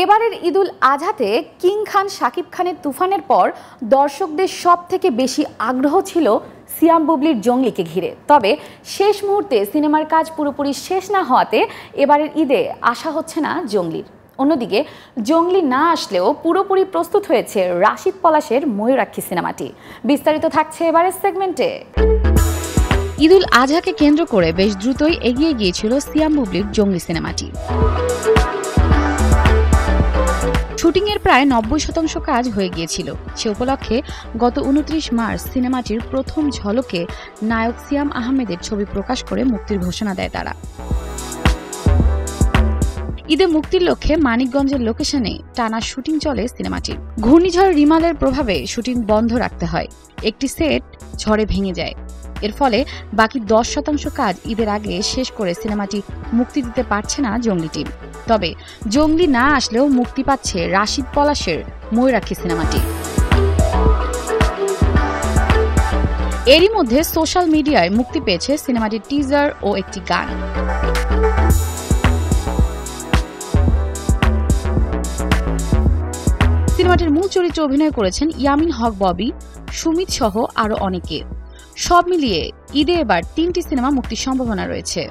এবারের ঈদুল আজহাতে কিং খান শাকিব খানের তুফানের পর দর্শকদের সবথেকে বেশি আগ্রহ ছিল সিয়াম বুবলির জঙ্গলিকে ঘিরে। তবে শেষ মুহূর্তে সিনেমার কাজ পুরোপুরি শেষ না হওয়াতে এবারের ঈদে আশা হচ্ছে না জঙ্গলির। অন্যদিকে জঙ্গলি না আসলেও পুরোপুরি প্রস্তুত হয়েছে রাশিদ পলাশের ময়ূরাক্ষী সিনেমাটি। বিস্তারিত থাকছে এবারের সেগমেন্টে। ঈদুল আজহাকে কেন্দ্র করে বেশ দ্রুতই এগিয়ে গিয়েছিল সিয়াম বুবলির জঙ্গলি সিনেমাটি। শুটিংয়ের প্রায় ৯০% কাজ হয়ে গিয়েছিল। সে উপলক্ষে গত ২৯ মার্চ সিনেমাটির প্রথম ঝলকে নায়ক সিয়াম আহমেদের ছবি প্রকাশ করে মুক্তির ঘোষণা দেয় তারা। ঈদে মুক্তির লক্ষ্যে মানিকগঞ্জের লোকেশনে টানা শুটিং চলে সিনেমাটির। ঘূর্ণিঝড় রিমালের প্রভাবে শুটিং বন্ধ রাখতে হয়। একটি সেট ঝড়ে ভেঙে যায়। এর ফলে বাকি ১০% কাজ ঈদের আগে শেষ করে সিনেমাটি মুক্তি দিতে পারছে না জঙ্গলি টিম। তবে জঙ্গলি না আসলেও মুক্তি পাচ্ছে রাশিদ পলাশের ময়ূরাক্ষী সিনেমাটি। এরই মধ্যে সোশ্যাল মিডিয়ায় মুক্তি পেয়েছে সিনেমাটির টিজার ও একটি গান। সিনেমাটির মূল চরিত্রে অভিনয় করেছেন ইয়ামিন হক ববি, সুমিত সহ আরো অনেকে। সব মিলিয়ে ঈদে এবার ৩টি সিনেমা মুক্তির সম্ভাবনা রয়েছে।